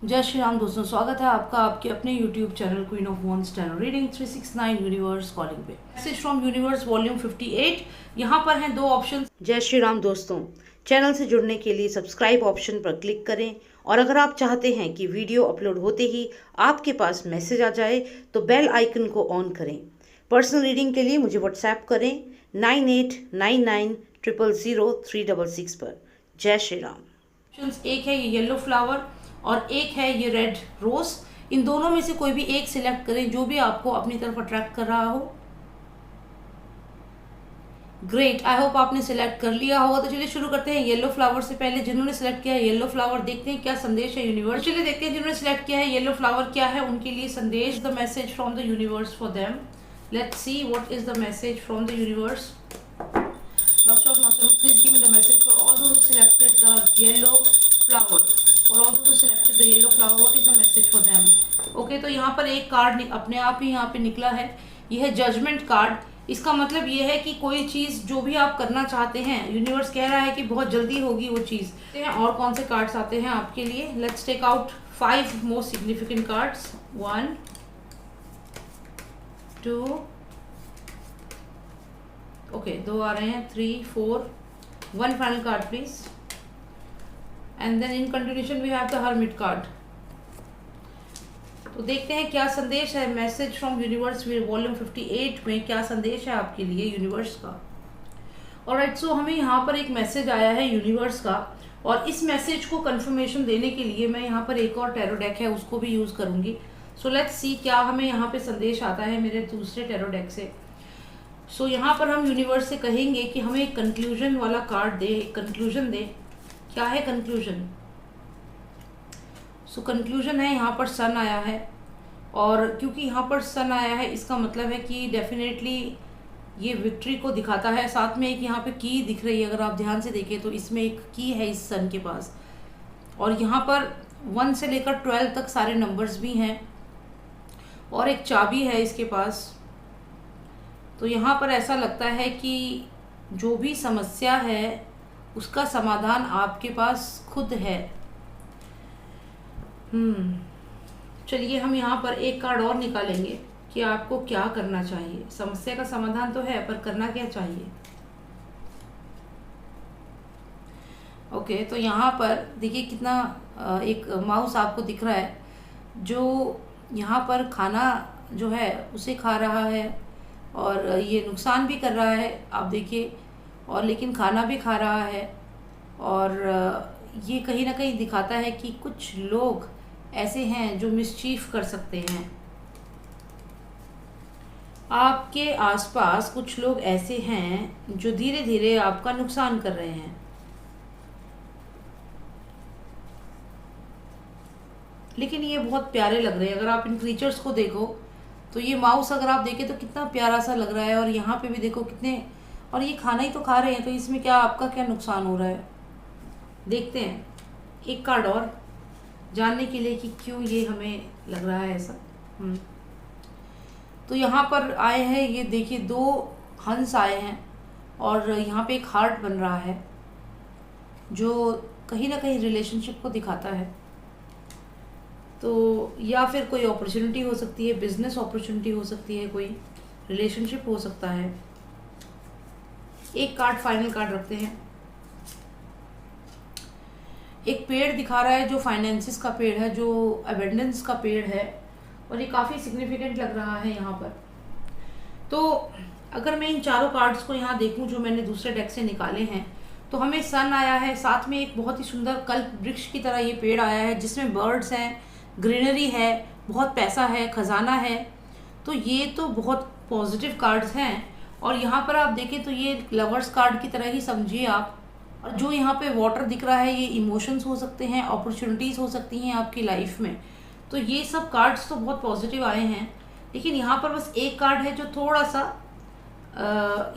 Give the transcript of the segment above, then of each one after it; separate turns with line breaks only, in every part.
जय श्री राम दोस्तों, स्वागत है आपका आपके अपने YouTube channel queen of wands tarot reading 369 universe calling पे। Message from universe volume 58। यहाँ पर हैं दो ऑप्शन। जय श्री राम दोस्तों, चैनल से जुड़ने के लिए सब्सक्राइब ऑप्शन पर क्लिक करें और अगर आप चाहते हैं कि वीडियो अपलोड होते ही आपके पास मैसेज आ जाए तो बेल आइकन को ऑन करें। पर्सनल रीडिंग के लिए मुझे व्हाट्सएप करें 9899000366 पर। जय श्री राम। एक है ये येलो फ्लावर और एक है ये रेड रोज। इन दोनों में से कोई भी एक सिलेक्ट करें जो भी आपको अपनी तरफ अट्रैक्ट कर रहा हो। ग्रेट, आई होप आपने सिलेक्ट कर लिया होगा। तो चलिए शुरू करते हैं येलो फ्लावर से। पहले जिन्होंने सिलेक्ट किया है येलो फ्लावर, देखते हैं क्या संदेश है यूनिवर्स। चलिए देखते हैं जिन्होंने सिलेक्ट किया है येलो फ्लावर क्या है उनके लिए संदेश। The message from the universe for them. Let's see what is the message from the universe. Master of Masters, please give me the message for all those who selected the yellow flower. For all those who selected the yellow flower, what is the message for them? Okay, तो यहाँ पर एक card अपने आप ही यहाँ पे निकला है। यह है जजमेंट कार्ड। इसका मतलब ये है कि कोई चीज़ जो भी आप करना चाहते हैं, यूनिवर्स कह रहा है कि बहुत जल्दी होगी वो चीज़। और कौन से कार्ड्स आते हैं आपके लिए? Let's take out 5 most significant cards. 1 2 okay, 2 आ रहे हैं, 3 4 1 final card please. And then in continuation we have the hermit card. तो देखते हैं क्या संदेश है। मैसेज फ्रॉम यूनिवर्स वॉल्यूम 58 में क्या संदेश है आपके लिए यूनिवर्स का। ऑलराइट, सो हमें यहाँ पर एक मैसेज आया है यूनिवर्स का और इस मैसेज को कंफर्मेशन देने के लिए मैं यहाँ पर एक और टैरो डेक है उसको भी यूज़ करूँगी। सो लेट्स सी क्या हमें यहाँ पे संदेश आता है मेरे दूसरे टैरो डेक से। सो यहाँ पर हम यूनिवर्स से कहेंगे कि हमें एक कंक्लूजन वाला कार्ड दे, कंक्लूजन दे। क्या है कंक्लूजन? सो कंक्लूजन है यहाँ पर सन आया है और क्योंकि यहाँ पर सन आया है इसका मतलब है कि डेफिनेटली ये विक्ट्री को दिखाता है। साथ में एक यहाँ पे की दिख रही है, अगर आप ध्यान से देखें तो इसमें एक की है इस सन के पास और यहाँ पर 1 से लेकर 12 तक सारे नंबर्स भी हैं और एक चाबी है इसके पास। तो यहाँ पर ऐसा लगता है कि जो भी समस्या है उसका समाधान आपके पास खुद है। चलिए हम यहाँ पर एक कार्ड और निकालेंगे कि आपको क्या करना चाहिए। समस्या का समाधान तो है पर करना क्या चाहिए। ओके, तो यहाँ पर देखिए कितना एक माउस आपको दिख रहा है जो यहाँ पर खाना जो है उसे खा रहा है और ये नुकसान भी कर रहा है, आप देखिए, और लेकिन खाना भी खा रहा है। और ये कहीं ना कहीं दिखाता है कि कुछ लोग ऐसे हैं जो मिसचीफ कर सकते हैं। आपके आसपास कुछ लोग ऐसे हैं जो धीरे धीरे आपका नुकसान कर रहे हैं। लेकिन ये बहुत प्यारे लग रहे हैं। अगर आप इन क्रीचर्स को देखो तो ये माउस अगर आप देखें तो कितना प्यारा सा लग रहा है और यहाँ पे भी देखो कितने, और ये खाना ही तो खा रहे हैं, तो इसमें क्या आपका क्या नुकसान हो रहा है। देखते हैं एक कार्ड और जानने के लिए कि क्यों ये हमें लग रहा है ऐसा। तो यहाँ पर आए हैं, ये देखिए 2 हंस आए हैं और यहाँ पे एक हार्ट बन रहा है जो कहीं ना कहीं रिलेशनशिप को दिखाता है। तो या फिर कोई अपॉर्चुनिटी हो सकती है, बिजनेस अपॉर्चुनिटी हो सकती है, कोई रिलेशनशिप हो सकता है। एक कार्ड फाइनल कार्ड रखते हैं। एक पेड़ दिखा रहा है जो फाइनेंसिस का पेड़ है, जो अबेंडेंस का पेड़ है और ये काफ़ी सिग्निफिकेंट लग रहा है यहाँ पर। तो अगर मैं इन चारों कार्ड्स को यहाँ देखूँ जो मैंने दूसरे डेक से निकाले हैं तो हमें सन आया है, साथ में एक बहुत ही सुंदर कल्प वृक्ष की तरह ये पेड़ आया है जिसमें बर्ड्स हैं, ग्रीनरी है, बहुत पैसा है, खजाना है। तो ये तो बहुत पॉजिटिव कार्ड्स हैं और यहाँ पर आप देखें तो ये लवर्स कार्ड की तरह ही समझिए आप। और जो यहाँ पे वाटर दिख रहा है ये इमोशंस हो सकते हैं, अपॉर्चुनिटीज़ हो सकती हैं आपकी लाइफ में। तो ये सब कार्ड्स तो बहुत पॉजिटिव आए हैं। लेकिन यहाँ पर बस एक कार्ड है जो थोड़ा सा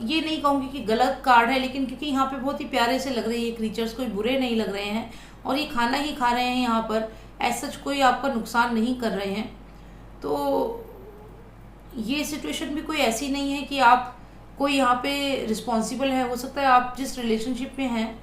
ये नहीं कहूँगी कि गलत कार्ड है, लेकिन क्योंकि यहाँ पे बहुत ही प्यारे से लग रही है क्रीचर्स, कोई बुरे नहीं लग रहे हैं और ये खाना ही खा रहे हैं यहाँ पर, ऐसा कोई आपका नुकसान नहीं कर रहे हैं। तो ये सिचुएशन भी कोई ऐसी नहीं है कि आप कोई यहाँ पे रिस्पॉन्सिबल है। हो सकता है आप जिस रिलेशनशिप में हैं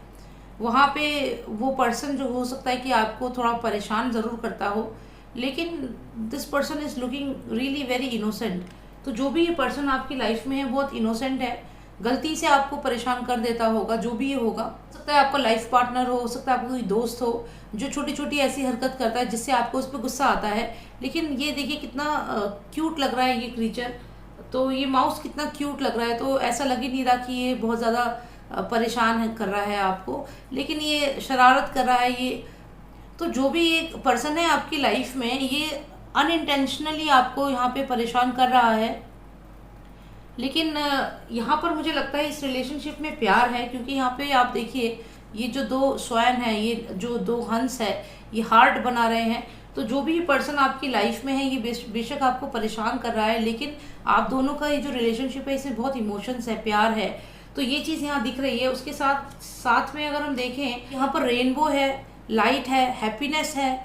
वहाँ पे वो पर्सन जो हो सकता है कि आपको थोड़ा परेशान ज़रूर करता हो, लेकिन this person is looking really very innocent. तो जो भी ये पर्सन आपकी लाइफ में है बहुत इनोसेंट है, गलती से आपको परेशान कर देता होगा, जो भी ये होगा। हो सकता है आपका लाइफ पार्टनर हो सकता है आपका कोई दोस्त हो जो छोटी छोटी ऐसी हरकत करता है जिससे आपको उस पर गुस्सा आता है। लेकिन ये देखिए कितना क्यूट लग रहा है ये क्रीचर, तो ये माउस कितना क्यूट लग रहा है, तो ऐसा लग ही नहीं रहा कि ये बहुत ज़्यादा परेशान कर रहा है आपको, लेकिन ये शरारत कर रहा है ये। तो जो भी एक पर्सन है आपकी लाइफ में, ये अनइंटेंशनली आपको यहाँ पे परेशान कर रहा है। लेकिन यहाँ पर मुझे लगता है इस रिलेशनशिप में प्यार है, क्योंकि यहाँ पे आप देखिए ये जो दो स्वयं है, ये जो दो हंस है, ये हार्ट बना रहे हैं। तो जो भी पर्सन आपकी लाइफ में है ये बेशक आपको परेशान कर रहा है, लेकिन आप दोनों का ये जो रिलेशनशिप है इसमें बहुत इमोशंस है, प्यार है। तो ये चीज़ यहाँ दिख रही है। उसके साथ साथ में अगर हम देखें, यहाँ पर रेनबो है, लाइट है, हैप्पीनेस है।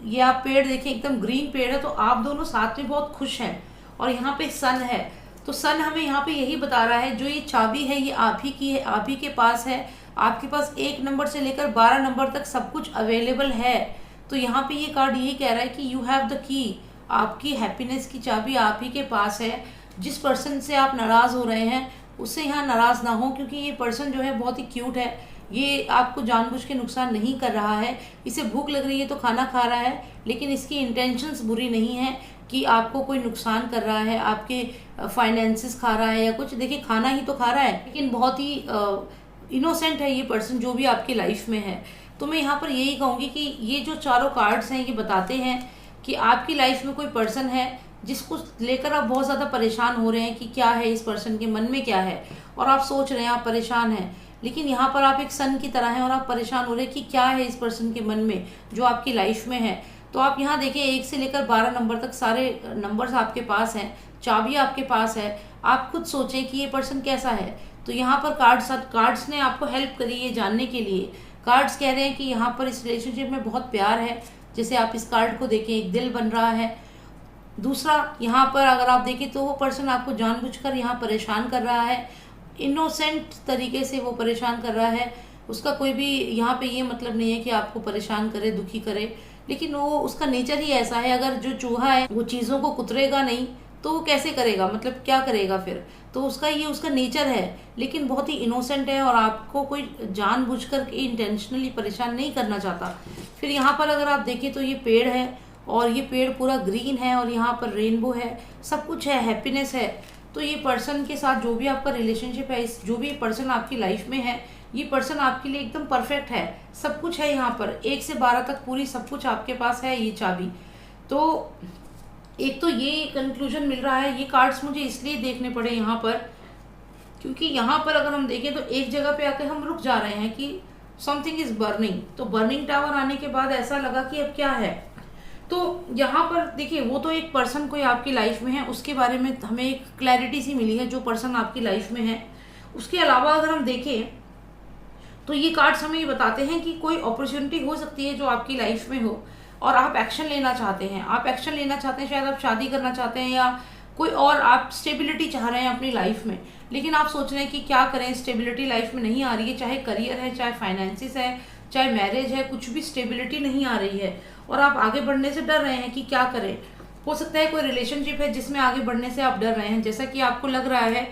ये आप पेड़ देखें एकदम ग्रीन पेड़ है, तो आप दोनों साथ में बहुत खुश हैं। और यहाँ पे सन है, तो सन हमें यहाँ पे यही बता रहा है जो ये चाबी है ये आप ही की है, आप ही के पास है। आपके पास 1 नंबर से लेकर 12 नंबर तक सब कुछ अवेलेबल है। तो यहाँ पे ये कार्ड यही कह रहा है कि यू हैव द की, आपकी हैप्पीनेस की चाबी आप ही के पास है। जिस पर्सन से आप नाराज़ हो रहे हैं उससे यहाँ नाराज़ ना हो, क्योंकि ये पर्सन जो है बहुत ही क्यूट है। ये आपको जानबूझ के नुकसान नहीं कर रहा है। इसे भूख लग रही है तो खाना खा रहा है, लेकिन इसकी इंटेंशंस बुरी नहीं है कि आपको कोई नुकसान कर रहा है, आपके फाइनेंसेस खा रहा है या कुछ। देखिए खाना ही तो खा रहा है, लेकिन बहुत ही इनोसेंट है ये पर्सन जो भी आपकी लाइफ में है। तो मैं यहाँ पर यही कहूँगी कि ये जो चारों कार्ड्स हैं ये बताते हैं कि आपकी लाइफ में कोई पर्सन है जिसको लेकर आप बहुत ज़्यादा परेशान हो रहे हैं कि क्या है इस पर्सन के मन में क्या है, और आप सोच रहे हैं, आप परेशान हैं। लेकिन यहाँ पर आप एक सन की तरह हैं और आप परेशान हो रहे हैं कि क्या है इस पर्सन के मन में जो आपकी लाइफ में है। तो आप यहाँ देखिए 1 से लेकर 12 नंबर तक सारे नंबर्स आपके पास हैं, चाबी आपके पास है। आप खुद सोचें कि ये पर्सन कैसा है। तो यहाँ पर कार्ड्स ने आपको हेल्प करी ये जानने के लिए। कार्ड्स कह रहे हैं कि यहाँ पर इस रिलेशनशिप में बहुत प्यार है। जैसे आप इस कार्ड को देखें, एक दिल बन रहा है। दूसरा यहाँ पर अगर आप देखें तो वो पर्सन आपको जानबूझकर यहाँ परेशान कर रहा है, इनोसेंट तरीके से वो परेशान कर रहा है। उसका कोई भी यहाँ पे ये मतलब नहीं है कि आपको परेशान करे, दुखी करे, लेकिन वो उसका नेचर ही ऐसा है। अगर जो चूहा है वो चीज़ों को कुतरेगा नहीं तो वो कैसे करेगा, मतलब क्या करेगा फिर। तो उसका नेचर है, लेकिन बहुत ही इनोसेंट है और आपको कोई जानबूझकर इंटेंशनली परेशान नहीं करना चाहता। फिर यहाँ पर अगर आप देखें तो ये पेड़ है और ये पेड़ पूरा ग्रीन है और यहाँ पर रेनबो है, सब कुछ है, हैप्पीनेस है। तो ये पर्सन के साथ जो भी आपका रिलेशनशिप है, इस जो भी पर्सन आपकी लाइफ में है, ये पर्सन आपके लिए एकदम परफेक्ट है। सब कुछ है यहाँ पर, 1 से 12 तक पूरी सब कुछ आपके पास है, ये चाबी। तो एक तो ये कंक्लूजन मिल रहा है। ये कार्ड्स मुझे इसलिए देखने पड़े यहाँ पर क्योंकि यहाँ पर अगर हम देखें तो एक जगह पे आकर हम रुक जा रहे हैं कि समथिंग इज बर्निंग। तो बर्निंग टावर आने के बाद ऐसा लगा कि अब क्या है। तो यहाँ पर देखिए वो तो एक पर्सन कोई आपकी लाइफ में है, उसके बारे में हमें एक क्लैरिटी सी मिली है जो पर्सन आपकी लाइफ में है। उसके अलावा अगर हम देखें तो ये कार्ड्स हमें ये बताते हैं कि कोई अपॉर्चुनिटी हो सकती है जो आपकी लाइफ में हो और आप एक्शन लेना चाहते हैं। आप एक्शन लेना चाहते हैं, शायद आप शादी करना चाहते हैं या कोई और आप स्टेबिलिटी चाह रहे हैं अपनी लाइफ में, लेकिन आप सोच रहे हैं कि क्या करें, स्टेबिलिटी लाइफ में नहीं आ रही है। चाहे करियर है, चाहे फाइनेंसिस है, चाहे मैरिज है, कुछ भी स्टेबिलिटी नहीं आ रही है और आप आगे बढ़ने से डर रहे हैं कि क्या करें। हो सकता है कोई रिलेशनशिप है जिसमें आगे बढ़ने से आप डर रहे हैं, जैसा कि आपको लग रहा है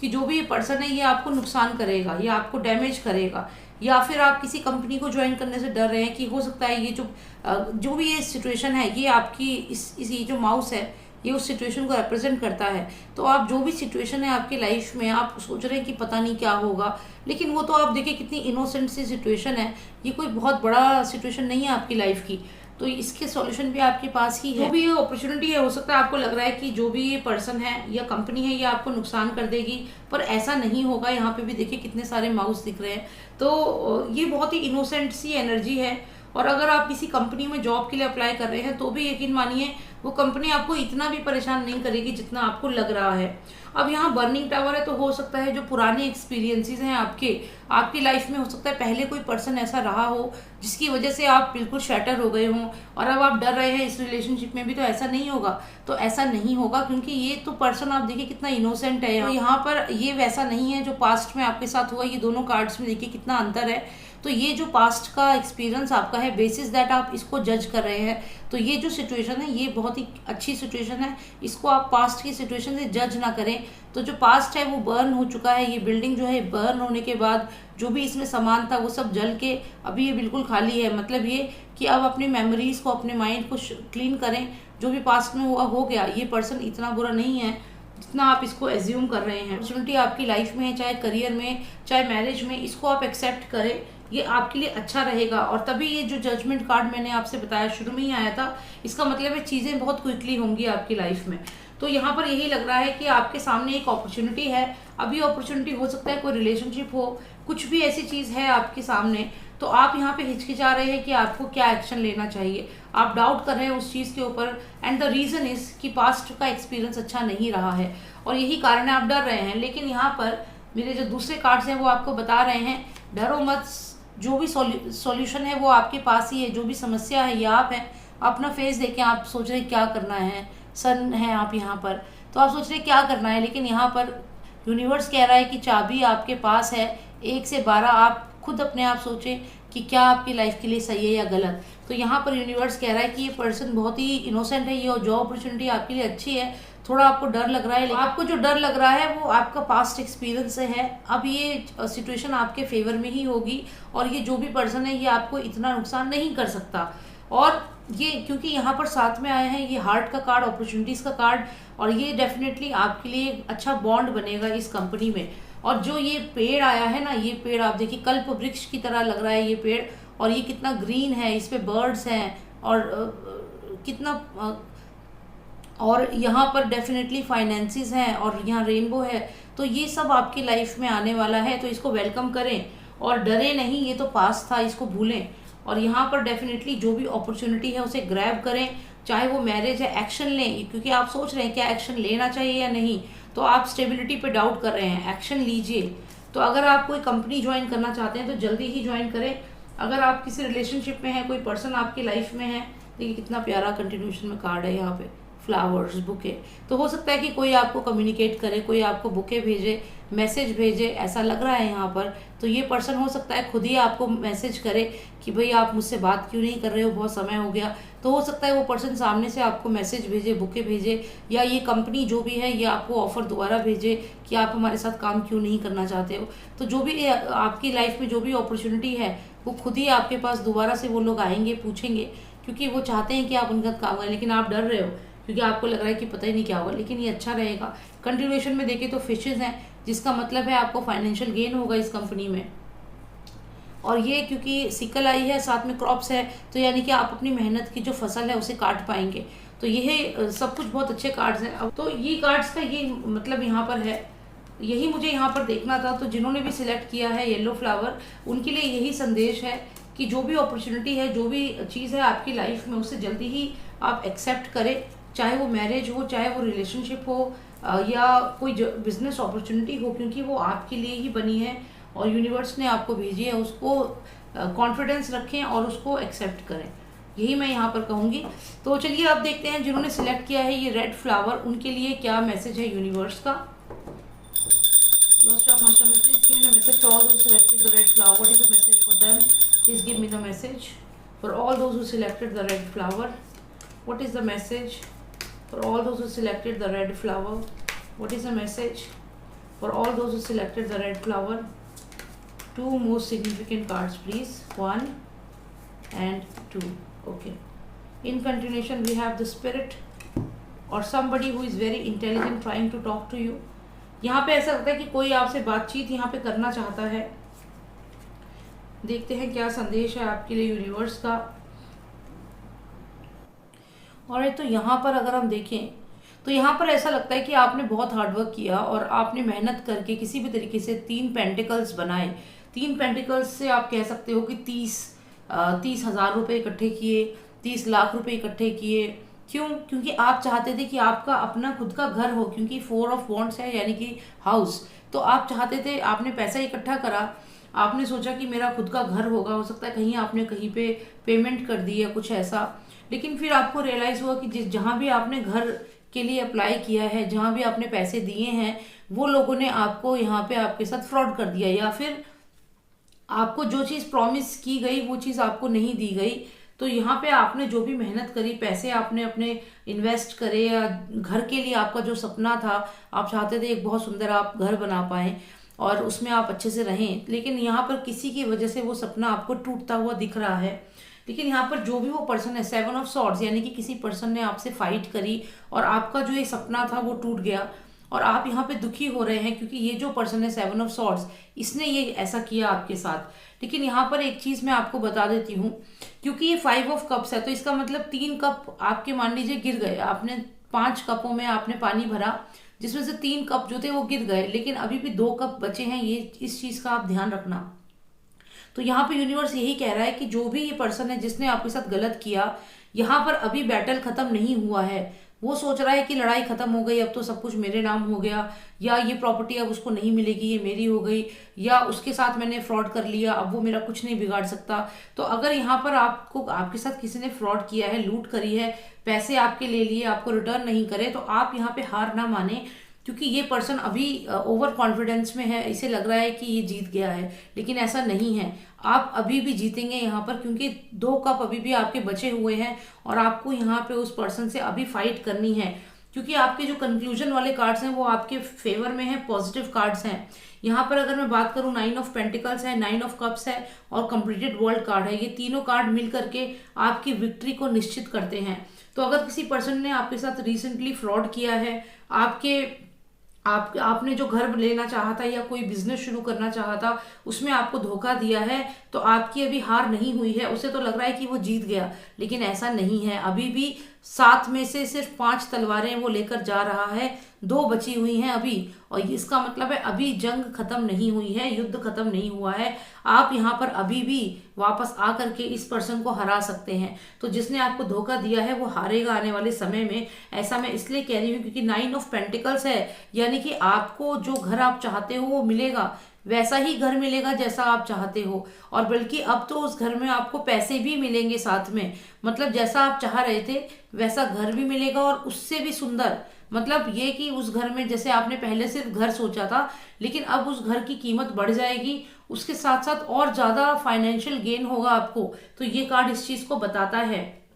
कि जो भी ये पर्सन है ये आपको नुकसान करेगा, ये आपको डैमेज करेगा, या फिर आप किसी कंपनी को ज्वाइन करने से डर रहे हैं कि हो सकता है ये जो भी ये सिचुएशन है ये आपकी इस ये जो माउस है ये उस सिचुएशन को रिप्रेजेंट करता है। तो आप जो भी सिचुएशन है आपकी लाइफ में आप सोच रहे हैं कि पता नहीं क्या होगा, लेकिन वो तो आप देखिए कितनी इनोसेंट सी सिचुएशन है, ये कोई बहुत बड़ा सिचुएशन नहीं है आपकी लाइफ की। तो इसके सॉल्यूशन भी आपके पास ही है। जो भी ये अपॉर्चुनिटी है, हो सकता है आपको लग रहा है कि जो भी ये पर्सन है या कंपनी है ये आपको नुकसान कर देगी, पर ऐसा नहीं होगा। यहाँ पे भी देखिए कितने सारे माउस दिख रहे हैं। तो ये बहुत ही इनोसेंट सी एनर्जी है। और अगर आप किसी कंपनी में जॉब के लिए अप्लाई कर रहे हैं तो भी यकीन मानिए वो कंपनी आपको इतना भी परेशान नहीं करेगी जितना आपको लग रहा है। अब यहाँ बर्निंग टावर है तो हो सकता है जो पुराने एक्सपीरियंसेस हैं आपकी लाइफ में, हो सकता है पहले कोई पर्सन ऐसा रहा हो जिसकी वजह से आप बिल्कुल शैटर हो गए हों और अब आप डर रहे हैं इस रिलेशनशिप में भी तो ऐसा नहीं होगा। तो ऐसा नहीं होगा क्योंकि ये तो पर्सन आप देखिए कितना इनोसेंट है। तो यहाँ पर ये वैसा नहीं है जो पास्ट में आपके साथ हुआ। ये दोनों कार्ड्स में देखिए कितना अंतर है। तो ये जो पास्ट का एक्सपीरियंस आपका है, बेसिस दैट आप इसको जज कर रहे हैं। तो ये जो सिचुएशन है ये बहुत ही अच्छी सिचुएशन है, इसको आप पास्ट की सिचुएशन से जज ना करें। तो जो पास्ट है वो बर्न हो चुका है, ये बिल्डिंग जो है बर्न होने के बाद जो भी इसमें सामान था वो सब जल के अभी ये बिल्कुल खाली है। मतलब ये कि अब अपनी मेमोरीज को, अपने माइंड को क्लीन करें। जो भी पास्ट में हुआ हो गया, ये पर्सन इतना बुरा नहीं है जितना आप इसको एज्यूम कर रहे हैं। अपॉर्चुनिटी आपकी लाइफ में है, चाहे करियर में चाहे मैरिज में, इसको आप एक्सेप्ट करें, ये आपके लिए अच्छा रहेगा। और तभी ये जो जजमेंट कार्ड मैंने आपसे बताया शुरू में ही आया था, इसका मतलब है चीज़ें बहुत क्विकली होंगी आपकी लाइफ में। तो यहाँ पर यही लग रहा है कि आपके सामने एक अपॉर्चुनिटी है। अभी अपॉर्चुनिटी हो सकता है कोई रिलेशनशिप हो, कुछ भी ऐसी चीज़ है आपके सामने, तो आप यहाँ पे हिचकिचा रहे हैं कि आपको क्या एक्शन लेना चाहिए। आप डाउट कर रहे हैं उस चीज़ के ऊपर, एंड द रीज़न इज़ कि पास्ट का एक्सपीरियंस अच्छा नहीं रहा है और यही कारण है आप डर रहे हैं। लेकिन यहाँ पर मेरे जो दूसरे कार्ड्स हैं वो आपको बता रहे हैं डरो मत, जो भी सॉल्यूशन है वो आपके पास ही है। जो भी समस्या है ये आप हैं। अपना फेस देखें, आप सोच रहे क्या करना है, सन है आप यहाँ पर, तो आप सोच रहे क्या करना है। लेकिन यहाँ पर यूनिवर्स कह रहा है कि चाबी आपके पास है 1 से 12। आप खुद अपने आप सोचें कि क्या आपकी लाइफ के लिए सही है या गलत। तो यहाँ पर यूनिवर्स कह रहा है कि ये पर्सन बहुत ही इनोसेंट है, ये जो अपॉर्चुनिटी आपके लिए अच्छी है। थोड़ा आपको डर लग रहा है, लेकिन आपको जो डर लग रहा है वो आपका पास्ट एक्सपीरियंस से है। अब ये सिचुएशन आपके फेवर में ही होगी और ये जो भी पर्सन है ये आपको इतना नुकसान नहीं कर सकता। और ये क्योंकि यहाँ पर साथ में आए हैं, ये हार्ट का कार्ड, अपॉर्चुनिटीज़ का कार्ड, और ये डेफिनेटली आपके लिए अच्छा बॉन्ड बनेगा इस कंपनी में। और जो ये पेड़ आया है ना, ये पेड़ आप देखिए कल्प वृक्ष की तरह लग रहा है ये पेड़, और ये कितना ग्रीन है, इस पे बर्ड्स हैं और कितना और यहाँ पर डेफिनेटली फाइनेंसिस हैं और यहाँ रेनबो है। तो ये सब आपकी लाइफ में आने वाला है, तो इसको वेलकम करें और डरे नहीं। ये तो पास था, इसको भूलें। और यहाँ पर डेफिनेटली जो भी अपॉर्चुनिटी है उसे ग्रैब करें, चाहे वो मैरिज है, एक्शन लें। क्योंकि आप सोच रहे हैं क्या एक्शन लेना चाहिए या नहीं, तो आप स्टेबिलिटी पे डाउट कर रहे हैं, एक्शन लीजिए। तो अगर आप कोई कंपनी ज्वाइन करना चाहते हैं तो जल्दी ही ज्वाइन करें। अगर आप किसी रिलेशनशिप में हैं, कोई पर्सन आपकी लाइफ में है, देखिए कितना प्यारा कंटिन्यूशन में कार्ड है यहाँ पे, फ्लावर्स, बुके। तो हो सकता है कि कोई आपको कम्युनिकेट करे, कोई आपको बुके भेजे, मैसेज भेजे, ऐसा लग रहा है यहाँ पर। तो ये पर्सन हो सकता है खुद ही आपको मैसेज करे कि भाई आप मुझसे बात क्यों नहीं कर रहे हो, बहुत समय हो गया। तो हो सकता है वो पर्सन सामने से आपको मैसेज भेजे, बुके भेजे, या ये कंपनी जो भी है ये आपको ऑफर दोबारा भेजे कि आप हमारे साथ काम क्यों नहीं करना चाहते हो। तो जो भी आपकी लाइफ में जो भी अपॉर्चुनिटी है वो खुद ही आपके पास दोबारा से वो लोग आएंगे, पूछेंगे, क्योंकि वो चाहते हैं कि आप उनका काम करें। लेकिन आप डर रहे हो क्योंकि आपको लग रहा है कि पता ही नहीं क्या होगा। लेकिन ये अच्छा रहेगा। कंटिन्यूएशन में देखें तो फिशेज हैं, जिसका मतलब है आपको फाइनेंशियल गेन होगा इस कंपनी में। और ये क्योंकि सिकल आई है, साथ में क्रॉप्स है, तो यानी कि आप अपनी मेहनत की जो फसल है उसे काट पाएंगे। तो ये सब कुछ बहुत अच्छे कार्ड्स हैं। अब तो ये कार्ड्स का ये मतलब यहाँ पर है, यही मुझे यहाँ पर देखना था। तो जिन्होंने भी सिलेक्ट किया है येलो फ्लावर, उनके लिए यही संदेश है कि जो भी अपॉर्चुनिटी है, जो भी चीज़ है आपकी लाइफ में, उसे जल्दी ही आप एक्सेप्ट करें। चाहे वो मैरिज हो, चाहे वो रिलेशनशिप हो, या कोई बिजनेस अपॉर्चुनिटी हो, क्योंकि वो आपके लिए ही बनी है और यूनिवर्स ने आपको भेजी है। उसको कॉन्फिडेंस रखें और उसको एक्सेप्ट करें, यही मैं यहाँ पर कहूँगी। तो चलिए अब देखते हैं जिन्होंने सिलेक्ट किया है ये रेड फ्लावर, उनके लिए क्या मैसेज है यूनिवर्स का। Lost of master message, give me the message for all those who selected the red flower. What is the message for them? Please give me the message for all those who selected the red flower. What is the message for all those who selected the red flower? What is the message for all those who selected the red flower? Two most significant cards, please. 1 and 2. Okay. In continuation, we have the spirit or somebody who is very intelligent trying to talk to you. यहाँ पे ऐसा लगता है कि कोई आपसे बातचीत यहाँ पे करना चाहता है। देखते हैं क्या संदेश है आपके लिए यूनिवर्स का। और तो यहाँ पर अगर हम देखें तो यहाँ पर ऐसा लगता है कि आपने बहुत हार्डवर्क किया और आपने मेहनत करके किसी भी तरीके से 3 पेंटिकल्स बनाए। 3 पेंटिकल्स से आप कह सकते हो कि 30,000 रुपये इकट्ठे किए, 30 लाख रुपए इकट्ठे किए। क्यों? क्योंकि आप चाहते थे कि आपका अपना खुद का घर हो, क्योंकि 4 ऑफ वॉन्ड्स है यानी कि हाउस। तो आप चाहते थे, आपने पैसा इकट्ठा करा, आपने सोचा कि मेरा खुद का घर होगा। हो सकता है कहीं आपने कहीं पे पेमेंट कर दी है कुछ ऐसा, लेकिन फिर आपको रियलाइज हुआ कि जहाँ भी आपने घर के लिए अप्लाई किया है, जहाँ भी आपने पैसे दिए हैं, वो लोगों ने आपको यहाँ पे आपके साथ फ्रॉड कर दिया, या फिर आपको जो चीज़ प्रॉमिस की गई वो चीज़ आपको नहीं दी गई। तो यहाँ पे आपने जो भी मेहनत करी, पैसे आपने अपने इन्वेस्ट करे, या घर के लिए आपका जो सपना था, आप चाहते थे एक बहुत सुंदर आप घर बना पाएं और उसमें आप अच्छे से रहें, लेकिन यहाँ पर किसी की वजह से वो सपना आपको टूटता हुआ दिख रहा है। लेकिन यहाँ पर जो भी वो पर्सन है, 7 ऑफ सॉर्ड्स, यानी कि किसी पर्सन ने आपसे फाइट करी और आपका जो ये सपना था वो टूट गया और आप यहाँ पे दुखी हो रहे हैं, क्योंकि ये जो पर्सन है 7 ऑफ सॉर्ड्स, इसने ये ऐसा किया आपके साथ। लेकिन यहाँ पर एक चीज मैं आपको बता देती हूँ, क्योंकि ये 5 ऑफ कप्स है, तो इसका मतलब 3 कप आपके मान लीजिए गिर गए। आपने 5 कपों में आपने पानी भरा, जिसमें से 3 कप जो थे वो गिर गए, लेकिन अभी भी 2 कप बचे हैं। ये इस चीज का आप ध्यान रखना। तो यहाँ पे यूनिवर्स यही कह रहा है कि जो भी ये पर्सन है जिसने आपके साथ गलत किया, यहाँ पर अभी बैटल खत्म नहीं हुआ है। वो सोच रहा है कि लड़ाई खत्म हो गई, अब तो सब कुछ मेरे नाम हो गया, या ये प्रॉपर्टी अब उसको नहीं मिलेगी, ये मेरी हो गई, या उसके साथ मैंने फ्रॉड कर लिया, अब वो मेरा कुछ नहीं बिगाड़ सकता। तो अगर यहाँ पर आपको आपके साथ किसी ने फ्रॉड किया है, लूट करी है, पैसे आपके ले लिए, आपको रिटर्न नहीं करे, तो आप यहाँ पे हार ना माने, क्योंकि ये पर्सन अभी ओवर कॉन्फिडेंस में है। इसे लग रहा है कि ये जीत गया है, लेकिन ऐसा नहीं है। आप अभी भी जीतेंगे यहाँ पर, क्योंकि 2 कप अभी भी आपके बचे हुए हैं और आपको यहाँ पे उस पर्सन से अभी फाइट करनी है, क्योंकि आपके जो कंक्लूजन वाले कार्ड्स हैं वो आपके फेवर में हैं, पॉजिटिव कार्ड्स हैं। यहाँ पर अगर मैं बात करूँ, 9 ऑफ पेंटिकल्स है, 9 ऑफ कप्स है और कंप्लीटेड वर्ल्ड कार्ड है। ये तीनों कार्ड मिल करके आपकी विक्ट्री को निश्चित करते हैं। तो अगर किसी पर्सन ने आपके साथ रिसेंटली फ्रॉड किया है, आपने जो घर लेना चाहा था या कोई बिजनेस शुरू करना चाहा था, उसमें आपको धोखा दिया है, तो आपकी अभी हार नहीं हुई है। उसे तो लग रहा है कि वो जीत गया, लेकिन ऐसा नहीं है। अभी भी 7 में से सिर्फ 5 तलवारें वो लेकर जा रहा है, 2 बची हुई हैं अभी, और इसका मतलब है अभी जंग खत्म नहीं हुई है, युद्ध खत्म नहीं हुआ है। आप यहाँ पर अभी भी वापस आकर के इस पर्सन को हरा सकते हैं। तो जिसने आपको धोखा दिया है वो हारेगा आने वाले समय में। ऐसा मैं इसलिए कह रही हूँ क्योंकि 9 ऑफ पेंटिकल्स है, यानी कि आपको जो घर आप चाहते हो वो मिलेगा, वैसा ही घर मिलेगा जैसा आप चाहते हो, और बल्कि अब तो उस घर में आपको पैसे भी मिलेंगे साथ में। मतलब जैसा आप चाह रहे थे वैसा घर भी मिलेगा और उससे भी सुंदर। मतलब ये कि उस घर में जैसे आपने पहले सिर्फ घर सोचा था, लेकिन अब उस घर की कीमत बढ़ जाएगी, उसके साथ साथ और ज्यादा फाइनेंशियल गेन होगा आपको। तो ये कार्ड इस चीज को बताता है।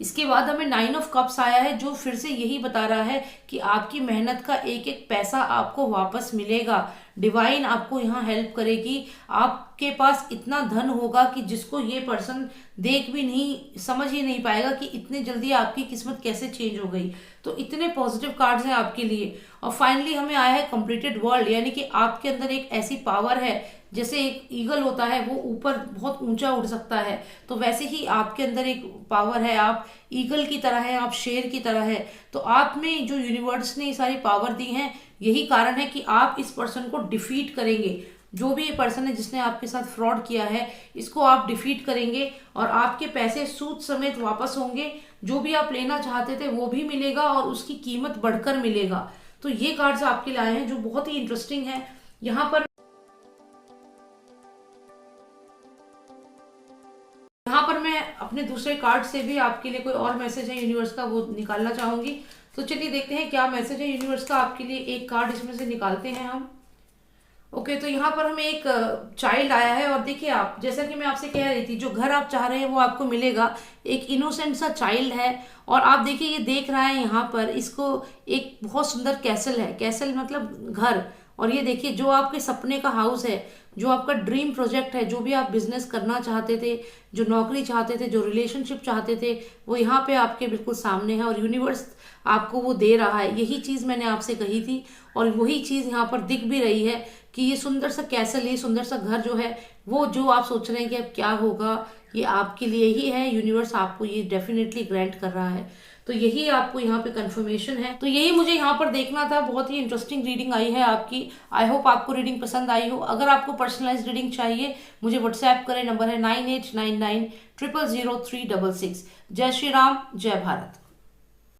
इसके बाद हमें 9 ऑफ कप्स आया है, जो फिर से यही बता रहा है कि आपकी मेहनत का एक एक पैसा आपको वापस मिलेगा। डिवाइन आपको यहाँ हेल्प करेगी। आपके पास इतना धन होगा कि जिसको ये पर्सन देख भी नहीं, समझ ही नहीं पाएगा कि इतने जल्दी आपकी किस्मत कैसे चेंज हो गई। तो इतने पॉजिटिव कार्ड्स हैं आपके लिए। और फाइनली हमें आया है कंप्लीटेड वर्ल्ड, यानी कि आपके अंदर एक ऐसी पावर है, जैसे एक ईगल होता है वो ऊपर बहुत ऊंचा उड़ सकता है, तो वैसे ही आपके अंदर एक पावर है। आप ईगल की तरह है, आप शेर की तरह है। तो आप में जो यूनिवर्स ने ये सारी पावर दी है, यही कारण है कि आप इस पर्सन को डिफीट करेंगे। जो भी ये पर्सन है जिसने आपके साथ फ्रॉड किया है, इसको आप डिफीट करेंगे और आपके पैसे सूद समेत वापस होंगे। जो भी आप लेना चाहते थे वो भी मिलेगा और उसकी कीमत बढ़कर मिलेगा। तो ये कार्ड्स आपके लिए आए हैं जो बहुत ही इंटरेस्टिंग है। यहाँ पर मैं अपने दूसरे कार्ड से भी आपके लिए कोई और मैसेज है यूनिवर्स का वो निकालना चाहूंगी। तो चलिए देखते हैं क्या मैसेज है यूनिवर्स का आपके लिए। एक कार्ड इसमें से निकालते हैं हम। ओके, तो यहाँ पर हमें एक चाइल्ड आया है और देखिए, आप जैसा कि मैं आपसे कह रही थी, जो घर आप चाह रहे हैं वो आपको मिलेगा। एक इनोसेंट सा चाइल्ड है और आप देखिए ये देख रहा है यहाँ पर, इसको एक बहुत सुंदर कैसल है। कैसल मतलब घर। और ये देखिए जो आपके सपने का हाउस है, जो आपका ड्रीम प्रोजेक्ट है, जो भी आप बिजनेस करना चाहते थे, जो नौकरी चाहते थे, जो रिलेशनशिप चाहते थे, वो यहाँ पे आपके बिल्कुल सामने है और यूनिवर्स आपको वो दे रहा है। यही चीज मैंने आपसे कही थी और वही चीज यहाँ पर दिख भी रही है कि ये सुंदर सा कैसल, ये सुंदर सा घर जो है, वो जो आप सोच रहे हैं कि अब क्या होगा, ये आपके लिए ही है। यूनिवर्स आपको ये डेफिनेटली ग्रांट कर रहा है। तो यही आपको यहाँ पे कंफर्मेशन है। तो यही मुझे यहाँ पर देखना था। बहुत ही इंटरेस्टिंग रीडिंग आई है आपकी। आई होप आपको रीडिंग पसंद आई हो। अगर आपको पर्सनलाइज रीडिंग चाहिए, मुझे व्हाट्सएप करें। नंबर है 9899000366। जय श्री राम, जय भारत।